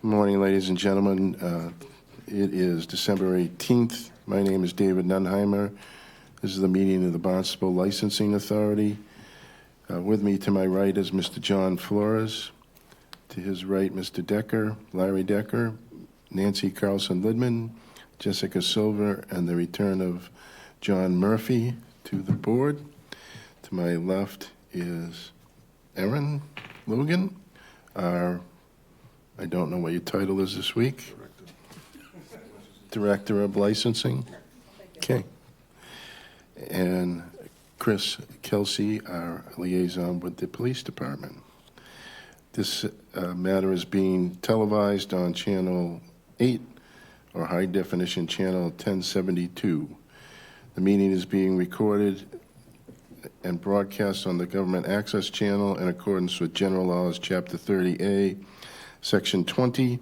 Good morning, ladies and gentlemen. It is December 18th. My name is David Nunheimer. This is the meeting of the Barnstable Licensing Authority. With me to my right is Mr. John Flores. To his right, Mr. Decker, Larry Decker, Nancy Carlson-Lidman, Jessica Silver, and the return of John Murphy to the board. To my left is Erin Logan, our, I don't know what your title is this week. Director of Licensing. Okay. And Chris Kelsey, our liaison with the police department. This matter is being televised on Channel 8 or High Definition Channel 1072. The meeting is being recorded and broadcast on the Government Access Channel in accordance with General Laws, Chapter 30A, Section 20.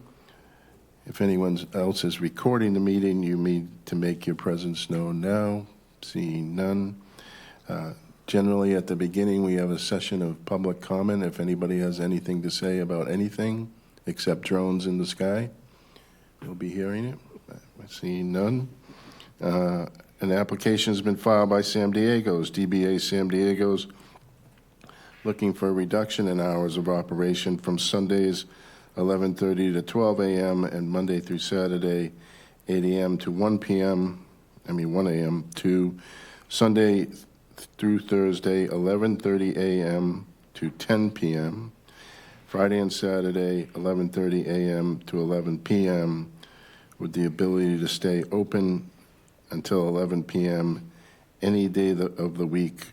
If anyone else is recording the meeting, you need to make your presence known now. Seeing none. Generally, at the beginning, we have a session of public comment. If anybody has anything to say about anything except drones in the sky, you'll be hearing it. Seeing none. An application has been filed by Sam Diego's, DBA Sam Diego's, looking for a reduction in hours of operation from Sundays 11:30 to 12 a.m. and Monday through Saturday 8 a.m. to 1 a.m. to Sunday through Thursday 11:30 a.m. to 10 p.m. Friday and Saturday 11:30 a.m. to 11 p.m. with the ability to stay open until 11 p.m. any day of the week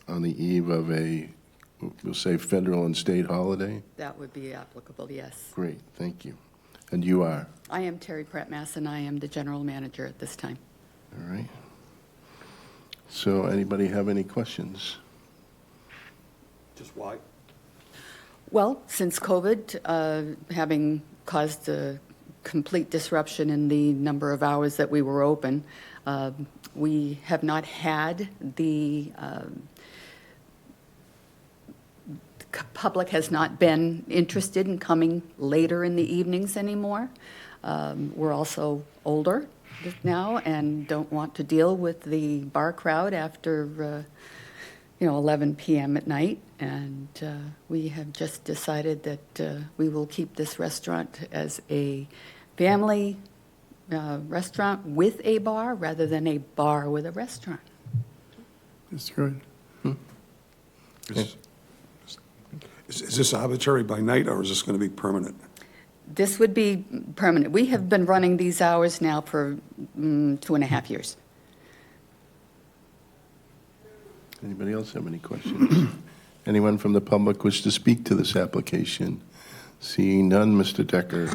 on the eve of a, we'll say, federal and state holiday? That would be applicable, yes. Great, thank you. And you are? I am Terry Pratt-Mass, and I am the general manager at this time. All right. So anybody have any questions? Just why? Well, since COVID, having caused a complete disruption in the number of hours that we were open, we have not had the public has not been interested in coming later in the evenings anymore. We're also older now and don't want to deal with the bar crowd after 11 p.m. at night, and we have just decided that we will keep this restaurant as a family restaurant with a bar rather than a bar with a restaurant. That's good. Is this arbitrary by night, or is this going to be permanent? This would be permanent. We have been running these hours now for 2.5 years. Anybody else have any questions? Anyone from the public wish to speak to this application? Seeing none, Mr. Decker.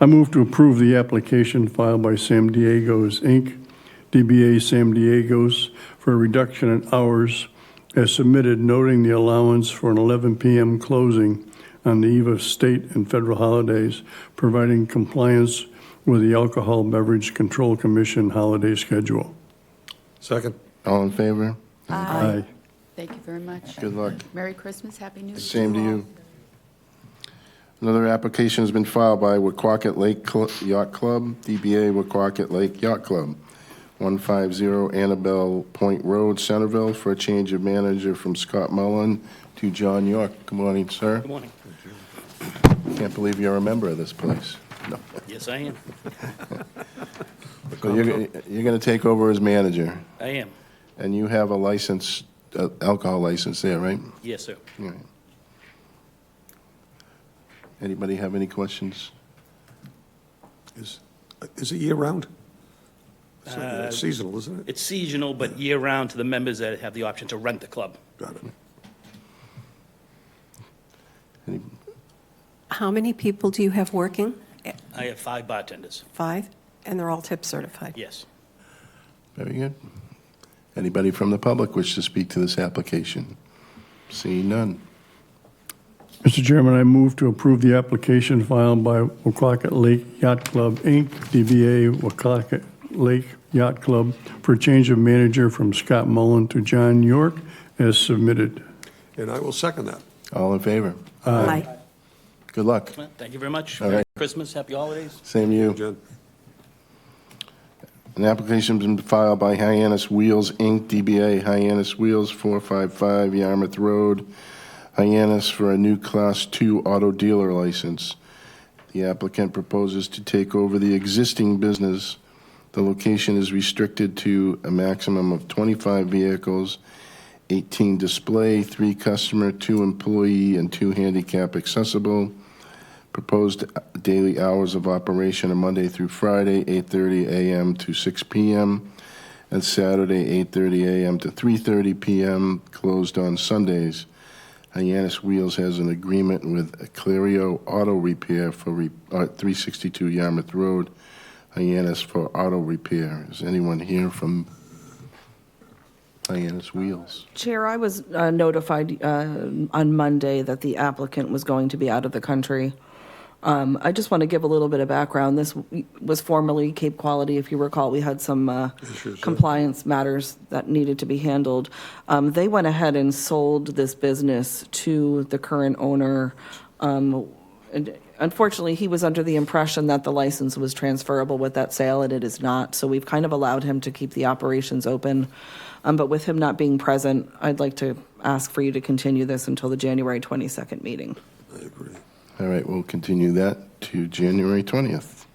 I move to approve the application filed by Sam Diego's, Inc., DBA Sam Diego's, for a reduction in hours as submitted, noting the allowance for an 11 p.m. closing on the eve of state and federal holidays, providing compliance with the Alcohol Beverage Control Commission holiday schedule. Second. All in favor? Aye. Thank you very much. Good luck. Merry Christmas, Happy New Year. Same to you. Another application has been filed by Wequaquet Lake Yacht Club, DBA Wequaquet Lake Yacht Club, 150 Annabelle Point Road, Centerville, for a change of manager from Scott Mullen to John York. Good morning, sir. Good morning. Can't believe you're a member of this place. No. Yes, I am. So you're going to take over as manager, I am. and you have a license, alcohol license there, right? Yes, sir. All right. Anybody have any questions? Is it year-round? It's seasonal, isn't it? It's seasonal, but year-round to the members that have the option to rent the club. Got it. Any, How many people do you have working? I have 5 bartenders. 5? And they're all tip certified? Yes. very good. Anybody from the public wish to speak to this application? Seeing none. Mr. Chairman, I move to approve the application filed by Wequaquet Lake Yacht Club, Inc., DBA Wequaquet Lake Yacht Club, for a change of manager from Scott Mullen to John York as submitted. And I will second that. All in favor? Aye. Good luck. Thank you very much. All Merry right. Christmas, happy holidays. Same to you. Jen? An application has been filed by Hyannis Wheels, Inc., DBA Hyannis Wheels, 455 Yarmouth Road, Hyannis, for a new Class II auto dealer license. The applicant proposes to take over the existing business. The location is restricted to a maximum of 25 vehicles, 18 display, 3 customer, 2 employee, and 2 handicap accessible. Proposed daily hours of operation are Monday through Friday, 8:30 a.m. to 6 p.m., and Saturday, 8:30 a.m. to 3:30 p.m., closed on Sundays. Hyannis Wheels has an agreement with Clario Auto Repair for 362 Yarmouth Road, Hyannis, for auto repair. Is anyone here from Hyannis Wheels? Chair, I was notified on Monday that the applicant was going to be out of the country. I just want to give a little bit of background. This was formerly Cape Quality. If you recall, we had some compliance matters that needed to be handled. They went ahead and sold this business to the current owner. And unfortunately, he was under the impression that the license was transferable with that sale, and it is not. So we've kind of allowed him to keep the operations open. But with him not being present, I'd like to ask for you to continue this until the January 22nd meeting. I agree. All right, we'll continue that to January 20th.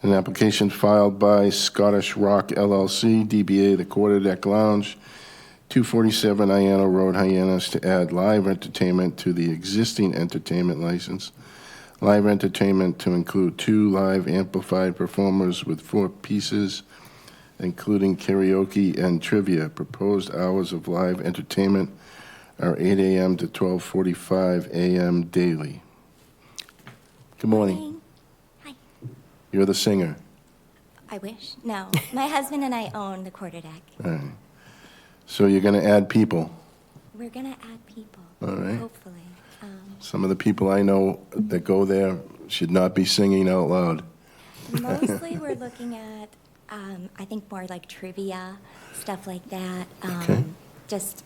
An application filed by Scottish Rock LLC, DBA The Quarterdeck Lounge, 247 Iano Road, Hyannis, to add live entertainment to the existing entertainment license. Live entertainment to include 2 live amplified performers with 4 pieces, including karaoke and trivia. Proposed hours of live entertainment are 8 a.m. to 12:45 a.m. daily. Good morning. Hi. You're the singer. I wish. No. My husband and I own the quarterdeck. All right. So you're going to add people. We're going to add people. All right. Hopefully. Some of the people I know that go there should not be singing out loud. Mostly we're looking at, I think, more like trivia, stuff like that. Okay. Just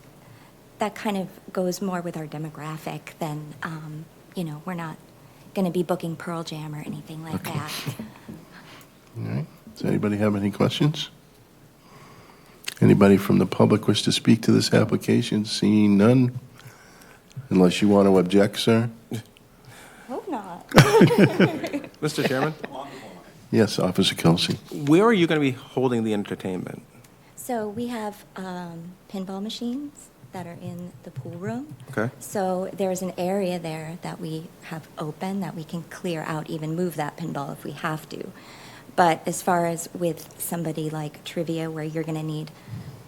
that kind of goes more with our demographic than, we're not going to be booking Pearl Jam or anything like that. All right. Does anybody have any questions? Anybody from the public wish to speak to this application? Seeing none? Unless you want to object, sir? Hope not. Mr. Chairman, Yes, Officer Kelsey. where are you going to be holding the entertainment? So we have pinball machines that are in the pool room. Okay. So there's an area there that we have open that we can clear out, even move that pinball if we have to. But as far as with somebody like trivia, where you're going to need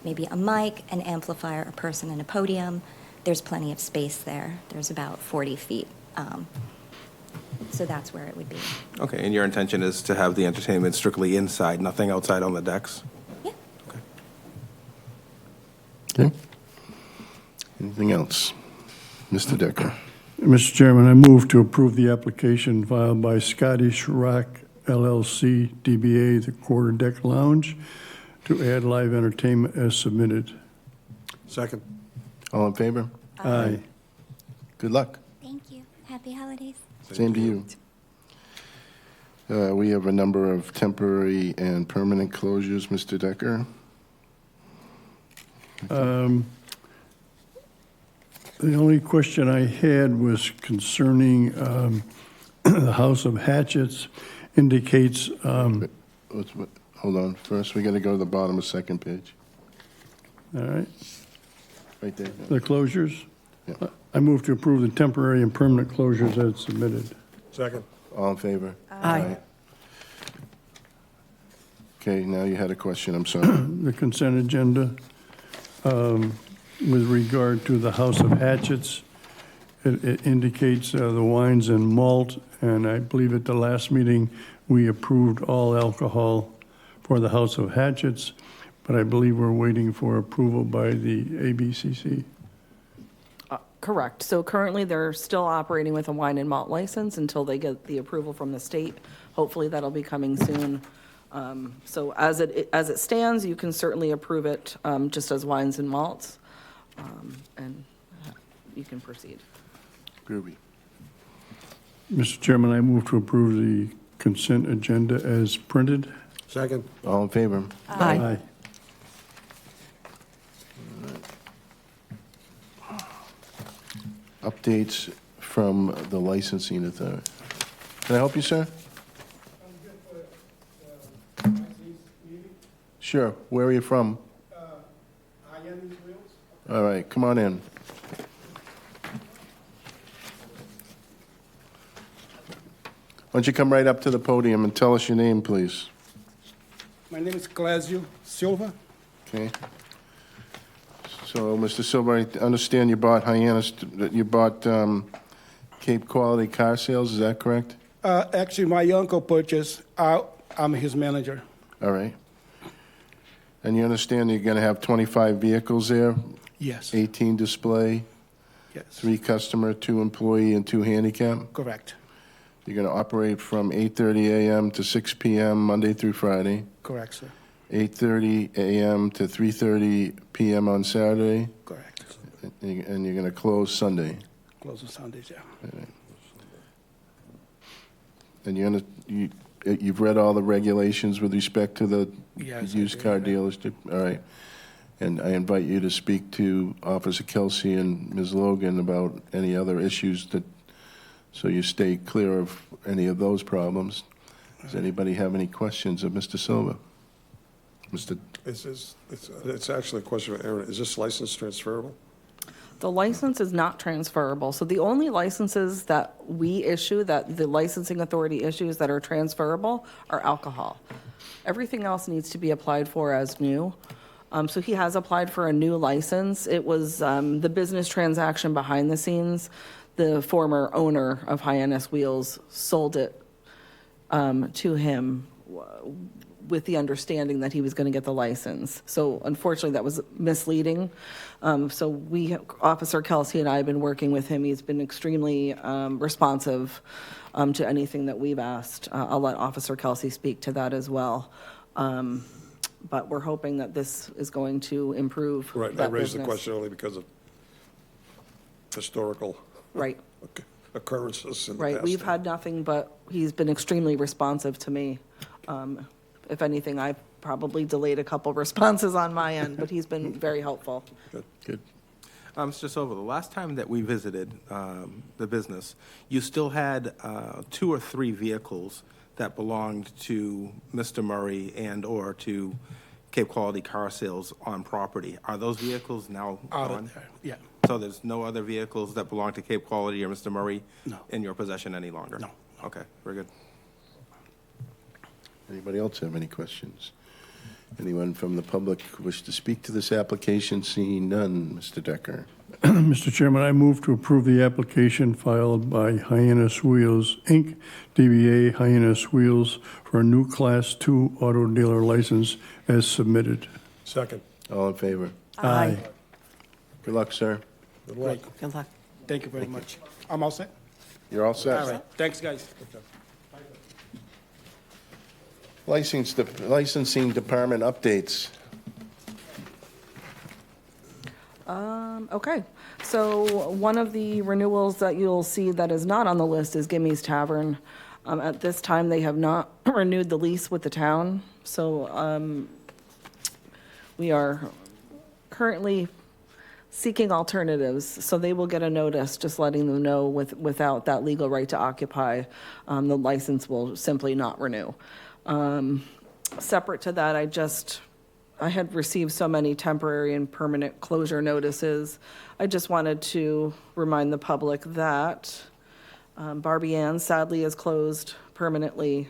maybe a mic, an amplifier, a person, and a podium, there's plenty of space there. There's about 40 feet. So that's where it would be. Okay, and your intention is to have the entertainment strictly inside, nothing outside on the decks? Yeah. Okay. Okay. Anything else? Mr. Decker. Mr. Chairman, I move to approve the application filed by Scottish Rock LLC, DBA The Quarterdeck Lounge, to add live entertainment as submitted. Second. All in favor? Aye. Good luck. Thank you. Happy holidays. Same to you. We have a number of temporary and permanent closures, Mr. Decker. The only question I had was concerning the House of Hatchets indicates, Hold on. First, we got to go to the bottom of second page. all right, Right there. the closures. Yeah. I move to approve the temporary and permanent closures as submitted. Second. All in favor? Aye. Okay, now you had a question. I'm sorry. The consent agenda, with regard to the House of Hatchets, it indicates the wines and malt, and I believe at the last meeting, we approved all alcohol for the House of Hatchets, but I believe we're waiting for approval by the ABCC. Correct. So currently, they're still operating with a wine and malt license until they get the approval from the state. Hopefully, that'll be coming soon. So as it stands, you can certainly approve it just as wines and malts, and you can proceed. Groovy. Mr. Chairman, I move to approve the consent agenda as printed. Second? All in favor? Aye. Updates from the licensing authority. Can I help you, sir? Sure. Where are you from? All right, come on in. Why don't you come right up to the podium and tell us your name, please? My name is Clésio Silva. Okay. So, Mr. Silver, I understand you bought Hyannis, you bought Cape Quality Car Sales, is that correct? Actually, my uncle purchased. I'm his manager. All right. And you understand you're going to have 25 vehicles there? Yes. 18 display, Yes. 3 customer, 2 employee, and 2 handicap? Correct. You're going to operate from 8:30 a.m. to 6 p.m. Monday through Friday, Correct, sir. 8:30 a.m. to 3:30 p.m. on Saturday, Correct. and you're going to close Sunday. Close on Sundays, yeah. And you've read all the regulations with respect to the Yes, I used did, car yeah. dealers? All right. And I invite you to speak to Officer Kelsey and Ms. Logan about any other issues so you stay clear of any of those problems. Does anybody have any questions of Mr. Silva? Mr. It's actually a question for Aaron. Is this license transferable? The license is not transferable. So the only licenses that we issue, that the licensing authority issues that are transferable are alcohol. Everything else needs to be applied for as new. So he has applied for a new license. It was the business transaction behind the scenes. The former owner of Hyannis Wheels sold it to him with the understanding that he was going to get the license. So unfortunately, that was misleading. So Officer Kelsey and I have been working with him. He's been extremely responsive to anything that we've asked. I'll let Officer Kelsey speak to that as well. But we're hoping that this is going to improve Right, I that raised the business. question only because of historical Right, occurrences in the right. past. We've had nothing but, he's been extremely responsive to me. If anything, I've probably delayed a couple responses on my end, but he's been very helpful. Good. Mr. Silva, the last time that we visited the business, you still had 2 or 3 vehicles that belonged to Mr. Murray and/or to Cape Quality Car Sales on property. Are those vehicles now Out gone? of there, yeah. So there's no other vehicles that belong to Cape Quality or Mr. Murray No. in your possession any longer? No. Okay, very good. Anybody else have any questions? Anyone from the public wish to speak to this application? Seeing none, Mr. Decker. Mr. Chairman, I move to approve the application filed by Hyannis Wheels, Inc., DBA Hyannis Wheels, for a new Class 2 auto dealer license as submitted. Second. All in favor? Aye. Good luck, sir. Good luck. Great. Good luck. Thank you very much. I'm all set? You're all set. All right. Thanks, guys. Licensing department updates. Okay, so one of the renewals that you'll see that is not on the list is Gimmy's Tavern. At this time, they have not renewed the lease with the town, so we are currently seeking alternatives, so they will get a notice just letting them know without that legal right to occupy, the license will simply not renew. Separate to that, I had received so many temporary and permanent closure notices. I just wanted to remind the public that Barbie Ann's sadly is closed permanently,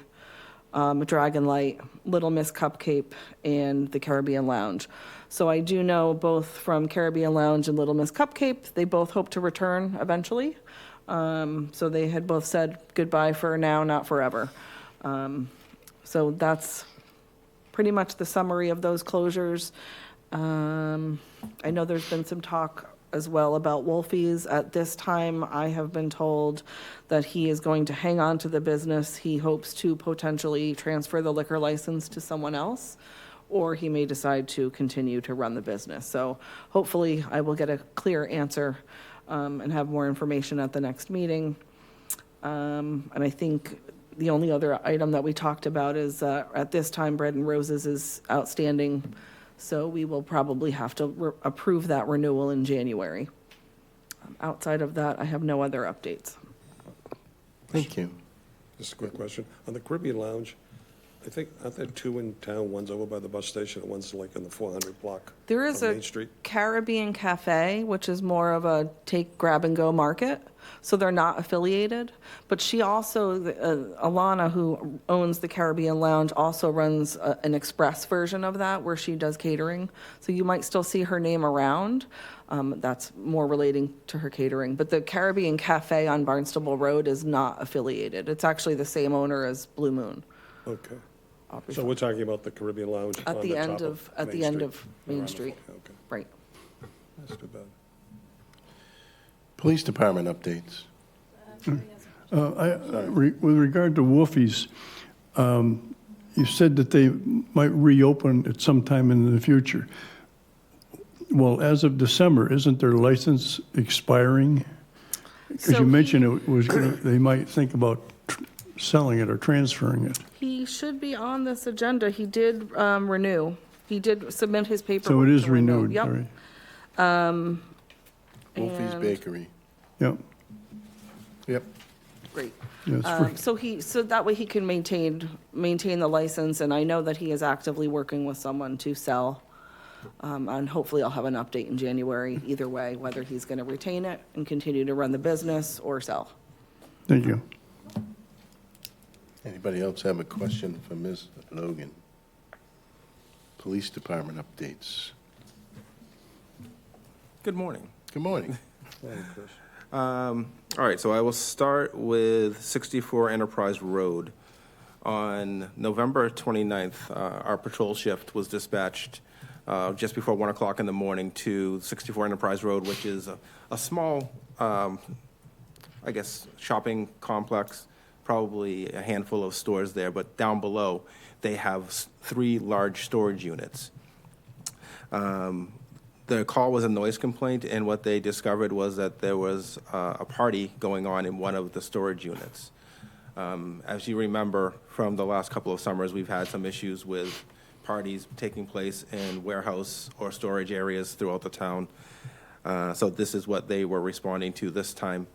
Dragon Light, Little Miss Cupcake, and the Caribbean Lounge. So I do know both from Caribbean Lounge and Little Miss Cupcake, they both hope to return eventually. So they had both said goodbye for now, not forever. So that's pretty much the summary of those closures. I know there's been some talk as well about Wolfie's. At this time, I have been told that he is going to hang on to the business. He hopes to potentially transfer the liquor license to someone else, or he may decide to continue to run the business. So hopefully I will get a clear answer and have more information at the next meeting. And I think the only other item that we talked about is, at this time, Bread and Roses is outstanding, so we will probably have to approve that renewal in January. Outside of that, I have no other updates. Thank you. Just a quick question. On the Caribbean Lounge, I think, aren't there two in town? One's over by the bus station, and one's like in the 400 block There is on a Main Street. Caribbean Cafe, which is more of a take, grab, and go market, so they're not affiliated. But she also, Alana, who owns the Caribbean Lounge, also runs an express version of that where she does catering. So you might still see her name around. That's more relating to her catering. But the Caribbean Cafe on Barnstable Road is not affiliated. It's actually the same owner as Blue Moon. Okay. So we're talking about the Caribbean Lounge At on the the end top of, at Main the end Street. of Main Street, Okay, right. that's too bad. Police department updates. With regard to Wolfies, you said that they might reopen at some time in the future. Well, as of December, isn't their license expiring? Because So you mentioned it was, they might think about selling it or transferring it. He should be on this agenda. He did renew. He did submit his paperwork. So it is to renew. renewed, Yep. all right. Wolfie's And- Bakery. Yep, Yep. Great. yes, So that way he can maintain the license, and I know that he is actively working with someone to sell. And hopefully I'll have an update in January, either way, whether he's going to retain it and continue to run the business or sell. thank you. Anybody else have a question for Ms. Logan? Police department updates. Good morning. Good morning. All right, so I will start with 64 Enterprise Road. On November 29th, our patrol shift was dispatched just before 1 o'clock in the morning to 64 Enterprise Road, which is a small, I guess, shopping complex, probably a handful of stores there, but down below, they have 3 large storage units. The call was a noise complaint, and what they discovered was that there was a party going on in one of the storage units. As you remember from the last couple of summers, we've had some issues with parties taking place in warehouse or storage areas throughout the town. So this is what they were responding to this time.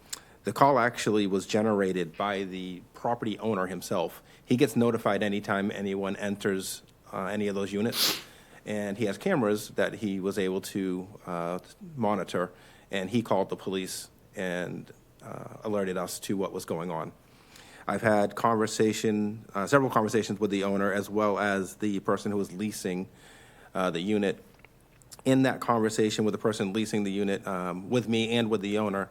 The call actually was generated by the property owner himself. He gets notified anytime anyone enters any of those units, and he has cameras that he was able to monitor, and he called the police and alerted us to what was going on. I've had several conversations with the owner as well as the person who was leasing the unit. In that conversation with the person leasing the unit, with me and with the owner,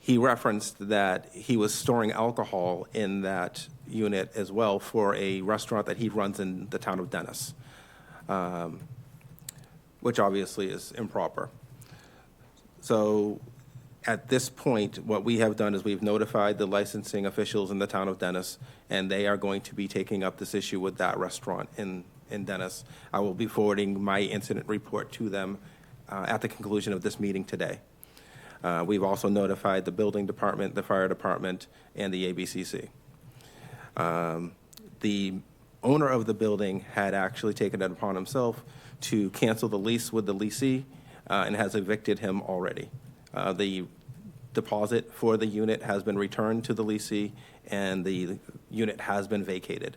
he referenced that he was storing alcohol in that unit as well for a restaurant that he runs in the town of Dennis, which obviously is improper. So at this point, what we have done is we've notified the licensing officials in the town of Dennis, and they are going to be taking up this issue with that restaurant in Dennis. I will be forwarding my incident report to them at the conclusion of this meeting today. We've also notified the building department, the fire department, and the ABCC. The owner of the building had actually taken it upon himself to cancel the lease with the leasee and has evicted him already. The deposit for the unit has been returned to the leasee, and the unit has been vacated.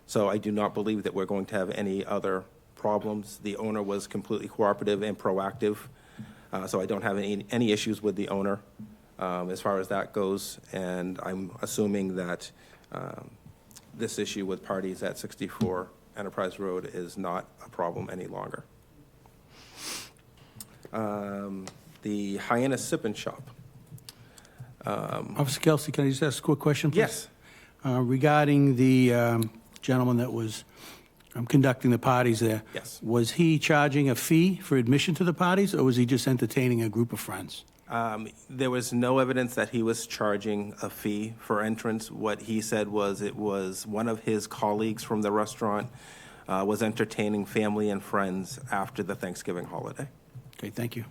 So I do not believe that we're going to have any other problems. The owner was completely cooperative and proactive, so I don't have any issues with the owner as far as that goes, and I'm assuming that this issue with parties at 64 Enterprise Road is not a problem any longer. The Hyannis Sip and Shop. Officer Kelsey, can I just ask a quick question, please? Yes. Regarding the gentleman that was conducting the parties there. Yes. Was he charging a fee for admission to the parties, or was he just entertaining a group of friends? There was no evidence that he was charging a fee for entrance. What he said was it was one of his colleagues from the restaurant was entertaining family and friends after the Thanksgiving holiday. Okay, thank you.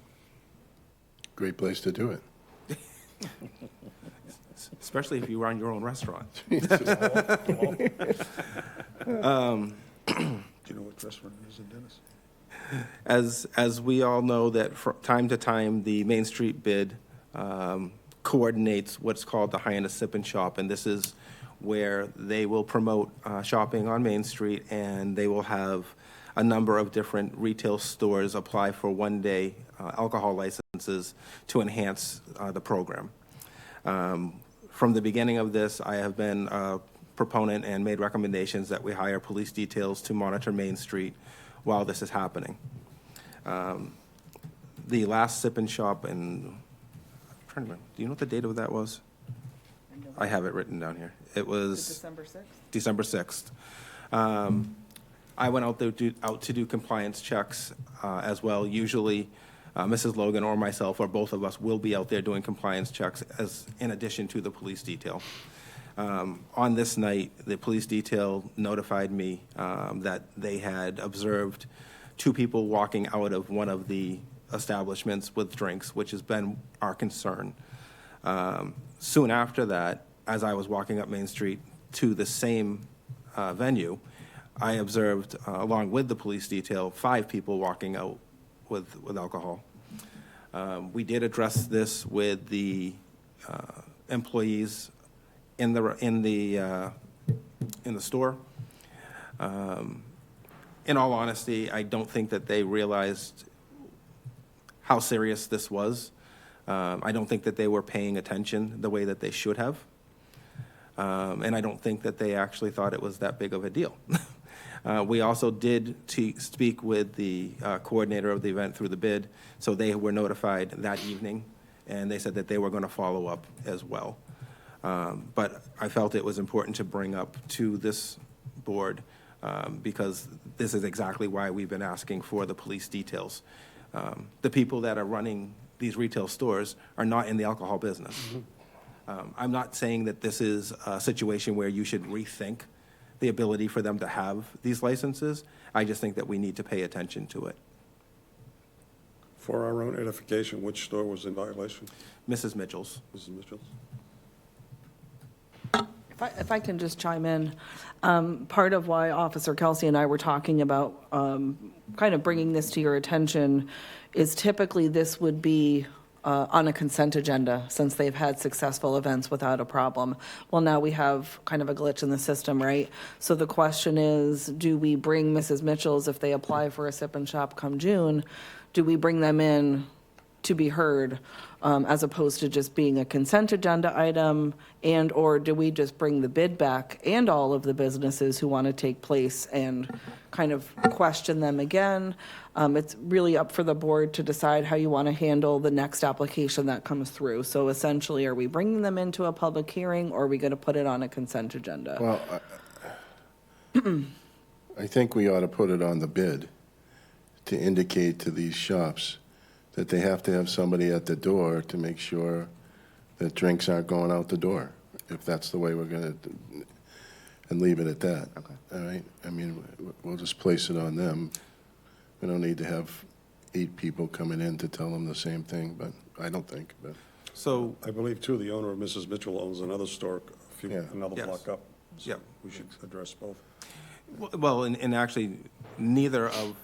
Great place to do it. especially if you run your own restaurant. Do you know what restaurant it is in Dennis? As we all know, that from time to time, the Main Street bid coordinates what's called the Hyannis Sip and Shop, and this is where they will promote shopping on Main Street, and they will have a number of different retail stores apply for one-day alcohol licenses to enhance the program. From the beginning of this, I have been a proponent and made recommendations that we hire police details to monitor Main Street while this is happening. The last Sip and Shop, and I'm trying to remember, do you know what the date of that was? I have it written down here. It was December 6th? December 6th. I went out there to do compliance checks as well. Usually, Mrs. Logan or myself or both of us will be out there doing compliance checks as in addition to the police detail. On this night, the police detail notified me that they had observed two people walking out of one of the establishments with drinks, which has been our concern. Soon after that, as I was walking up Main Street to the same venue, I observed, along with the police detail, 5 people walking out with alcohol. We did address this with the employees in the store. In all honesty, I don't think that they realized how serious this was. I don't think that they were paying attention the way that they should have. And I don't think that they actually thought it was that big of a deal. We also did speak with the coordinator of the event through the bid, so they were notified that evening, and they said that they were going to follow up as well. But I felt it was important to bring up to this board because this is exactly why we've been asking for the police details. The people that are running these retail stores are not in the alcohol business. I'm not saying that this is a situation where you should rethink the ability for them to have these licenses. I just think that we need to pay attention to it. For our own edification, which store was in violation? Mrs. Mitchell's. Mrs. Mitchell's? If I can just chime in, part of why Officer Kelsey and I were talking about kind of bringing this to your attention is typically this would be on a consent agenda since they've had successful events without a problem. Well, now we have kind of a glitch in the system, right? So the question is, do we bring Mrs. Mitchell's if they apply for a sip and shop come June? Do we bring them in to be heard as opposed to just being a consent agenda item? And or do we just bring the bid back and all of the businesses who want to take place and kind of question them again? It's really up for the board to decide how you want to handle the next application that comes through. So essentially, are we bringing them into a public hearing or are we going to put it on a consent agenda? Well, I think we ought to put it on the bid to indicate to these shops that they have to have somebody at the door to make sure that drinks aren't going out the door, if that's the way we're going to, and leave it at that. Okay. All right? I mean, we'll just place it on them. We don't need to have 8 people coming in to tell them the same thing, but I don't think, but. So, I believe, too, the owner of Mrs. Mitchell owns another store Yeah. another Yes. block up. So Yep. we should address both. well, and actually, neither of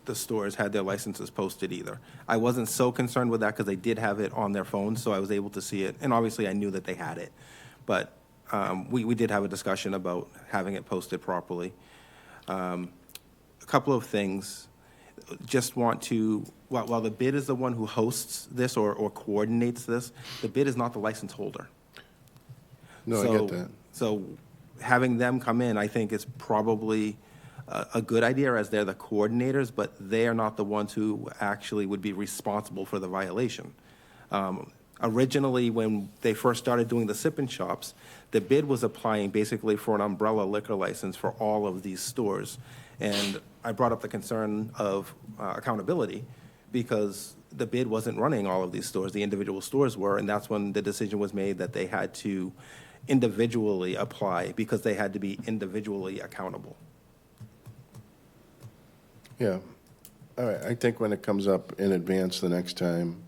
the stores had their licenses posted either. I wasn't so concerned with that because they did have it on their phones, so I was able to see it. And obviously, I knew that they had it. But we did have a discussion about having it posted properly. A couple of things. Just want to, while the bid is the one who hosts this or coordinates this, the bid is not the license holder. No, I get that. So having them come in, I think, is probably a good idea as they're the coordinators, but they are not the ones who actually would be responsible for the violation. Originally, when they first started doing the sip and shops, the bid was applying basically for an umbrella liquor license for all of these stores. And I brought up the concern of accountability because the bid wasn't running all of these stores, the individual stores were, and that's when the decision was made that they had to individually apply because they had to be individually accountable. Yeah. All right, I think when it comes up in advance the next time,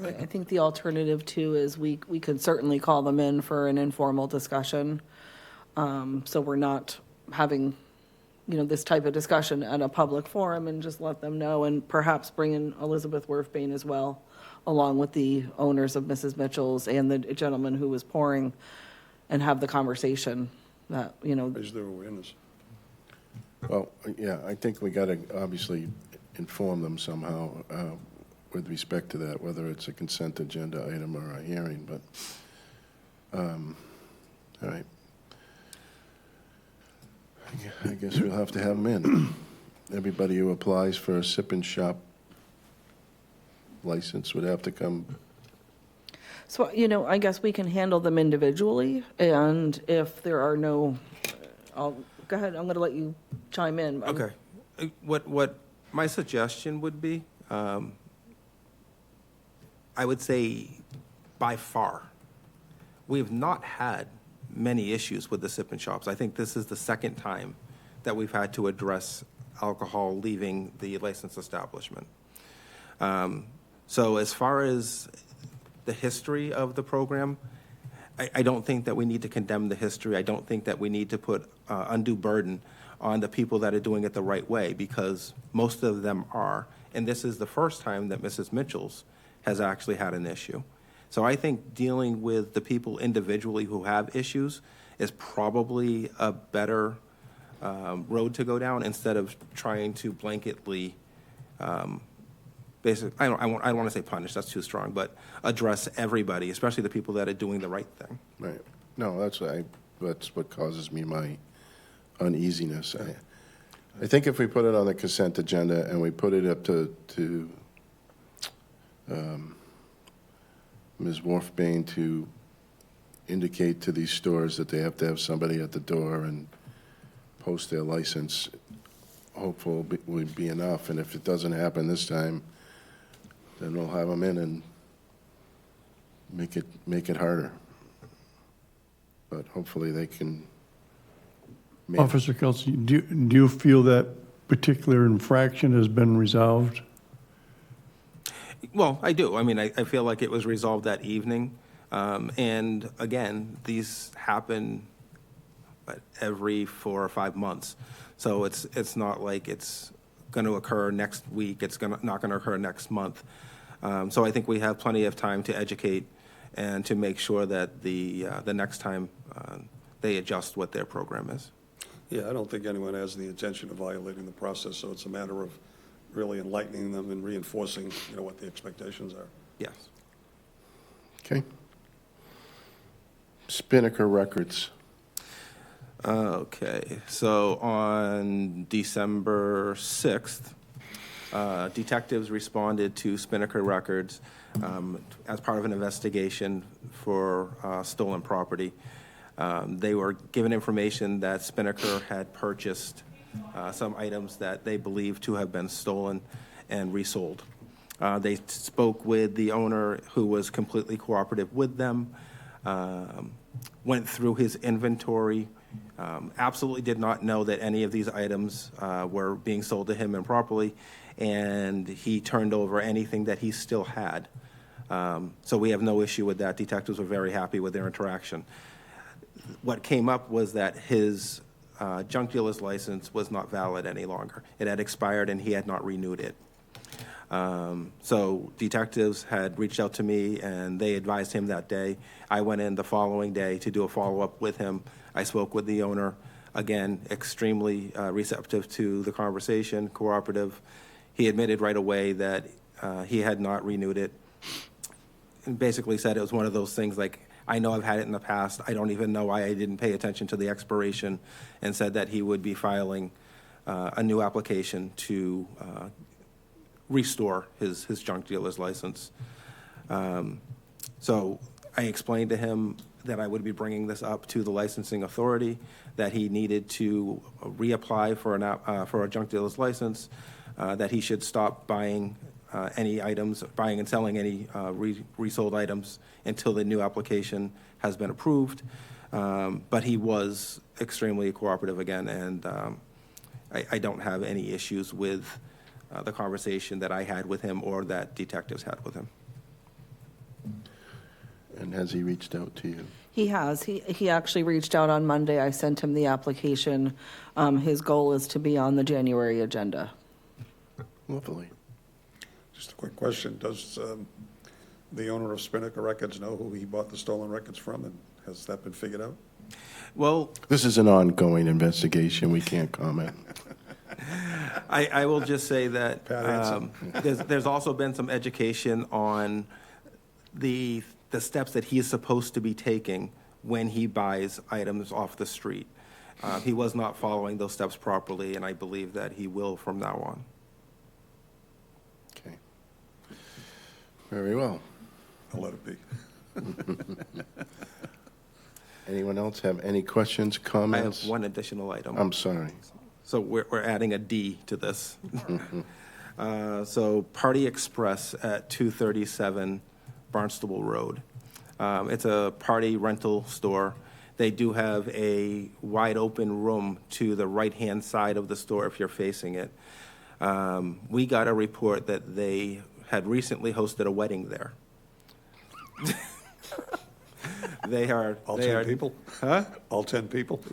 I think the alternative too is we could certainly call them in for an informal discussion. So we're not having, this type of discussion at a public forum, and just let them know, and perhaps bring in Elizabeth Werfbane as well, along with the owners of Mrs. Mitchell's and the gentleman who was pouring, and have the conversation that, Raise their awareness. Well, yeah, I think we got to obviously inform them somehow with respect to that, whether it's a consent agenda item or a hearing, but, all right. I guess we'll have to have them in. Everybody who applies for a sip and shop license would have to come. So, I guess we can handle them individually, and if there are no, go ahead, I'm going to let you chime in. Okay. What my suggestion would be, I would say by far, we have not had many issues with the sip and shops. I think this is the second time that we've had to address alcohol leaving the licensed establishment. So as far as the history of the program, I don't think that we need to condemn the history. I don't think that we need to put undue burden on the people that are doing it the right way, because most of them are. And this is the first time that Mrs. Mitchell's has actually had an issue. So I think dealing with the people individually who have issues is probably a better road to go down, instead of trying to blanketly, basically, I don't want to say punish, that's too strong, but address everybody, especially the people that are doing the right thing. Right. No, that's what causes me my uneasiness. I think if we put it on the consent agenda and we put it up to Ms. Wolfbane to indicate to these stores that they have to have somebody at the door and post their license, hopeful would be enough. And if it doesn't happen this time, then we'll have them in and make it harder. But hopefully they can. Officer Kelsey, do you feel that particular infraction has been resolved? Well, I do. I mean, I feel like it was resolved that evening. And again, these happen every 4 or 5 months. So it's not like it's going to occur next week. It's not going to occur next month. So I think we have plenty of time to educate and to make sure that the next time they adjust what their program is. Yeah, I don't think anyone has the intention of violating the process, so it's a matter of really enlightening them and reinforcing, what the expectations are. Yes. Okay. Spinnaker Records. Okay, so on December 6th, detectives responded to Spinnaker Records as part of an investigation for stolen property. They were given information that Spinnaker had purchased some items that they believed to have been stolen and resold. They spoke with the owner, who was completely cooperative with them, went through his inventory, absolutely did not know that any of these items were being sold to him improperly, and he turned over anything that he still had. So we have no issue with that. Detectives were very happy with their interaction. What came up was that his junk dealer's license was not valid any longer. It had expired and he had not renewed it. So detectives had reached out to me and they advised him that day. I went in the following day to do a follow-up with him. I spoke with the owner, again, extremely receptive to the conversation, cooperative. He admitted right away that he had not renewed it, and basically said it was one of those things like, I know I've had it in the past. I don't even know why I didn't pay attention to the expiration, and said that he would be filing a new application to restore his junk dealer's license. So I explained to him that I would be bringing this up to the licensing authority, that he needed to reapply for a junk dealer's license, that he should stop buying any items, buying and selling any resold items until the new application has been approved. But he was extremely cooperative again, and I don't have any issues with the conversation that I had with him or that detectives had with him. And has he reached out to you? He has. He actually reached out on Monday. I sent him the application. His goal is to be on the January agenda. Lovely. Just a quick question. Does the owner of Spinnaker Records know who he bought the stolen records from, and has that been figured out? Well, This is an ongoing investigation. We can't comment. I will just say that Pat, answer. there's also been some education on the steps that he is supposed to be taking when he buys items off the street. He was not following those steps properly, and I believe that he will from now on. Okay. Very well. I'll let it be. Anyone else have any questions, I have comments? one additional item. I'm sorry. So we're adding a D to this. So Party Express at 237 Barnstable Road. It's a party rental store. They do have a wide-open room to the right-hand side of the store if you're facing it. We got a report that they had recently hosted a wedding there. All 10 people? Huh? All 10 people?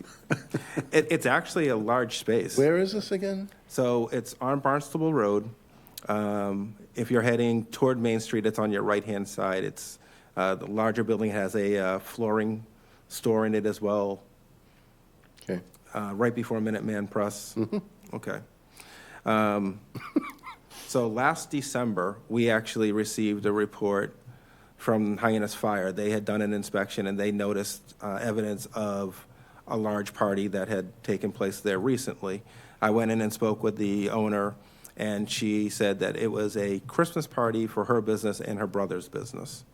It's actually a large space. Where is this again? So it's on Barnstable Road. If you're heading toward Main Street, it's on your right-hand side. It's the larger building has a flooring store in it as well, Okay. right before Minuteman Press. Okay. So last December, we actually received a report from Hyannis Fire. They had done an inspection, and they noticed evidence of a large party that had taken place there recently. I went in and spoke with the owner, and she said that it was a Christmas party for her business and her brother's business.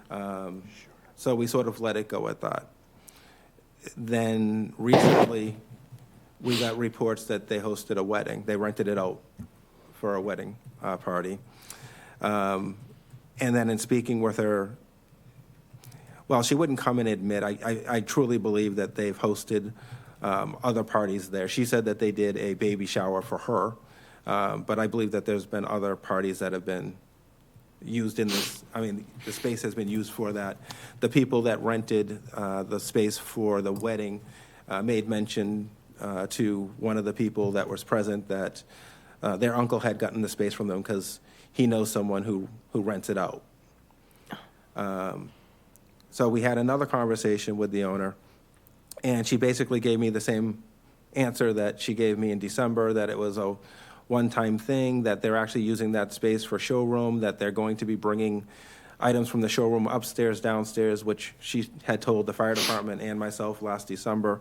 So we sort of let it go at that. Then recently, we got reports that they hosted a wedding. They rented it out for a wedding party. And then in speaking with her, well, she wouldn't come and admit. I truly believe that they've hosted other parties there. She said that they did a baby shower for her, but I believe that there's been other parties that have been used in this. I mean, the space has been used for that. The people that rented the space for the wedding made mention to one of the people that was present that their uncle had gotten the space from them because he knows someone who rents it out. So we had another conversation with the owner, and she basically gave me the same answer that she gave me in December, that it was a one-time thing, that they're actually using that space for showroom, that they're going to be bringing items from the showroom upstairs, downstairs, which she had told the fire department and myself last December.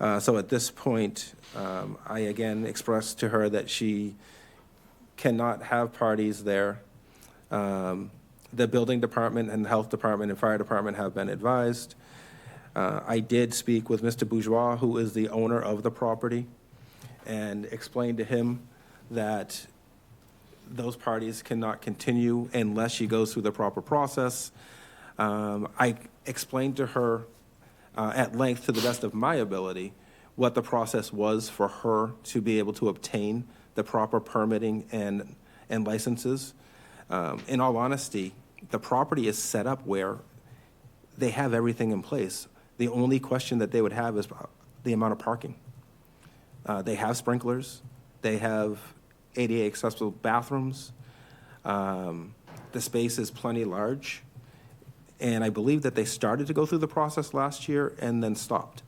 So at this point, I again expressed to her that she cannot have parties there. The building department and the health department and fire department have been advised. I did speak with Mr. Bourgeois, who is the owner of the property, and explained to him that those parties cannot continue unless she goes through the proper process. I explained to her at length, to the best of my ability, what the process was for her to be able to obtain the proper permitting and licenses. In all honesty, the property is set up where they have everything in place. The only question that they would have is the amount of parking. They have sprinklers. They have ADA accessible bathrooms. The space is plenty large. And I believe that they started to go through the process last year and then stopped.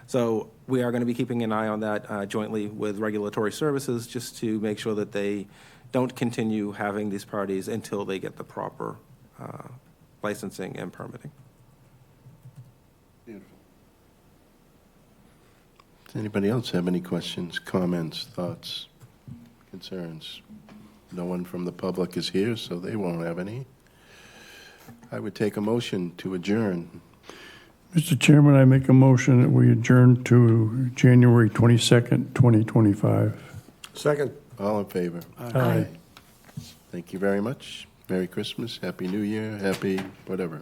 So we are going to be keeping an eye on that jointly with regulatory services, just to make sure that they don't continue having these parties until they get the proper licensing and permitting. Beautiful. Does anybody else have any questions, comments, thoughts, concerns? No one from the public is here, so they won't have any. I would take a motion to adjourn. Mr. Chairman, I make a motion that we adjourn to January 22nd, 2025. Second. All in favor? Aye. Thank you very much. Merry Christmas, Happy New Year, Happy whatever.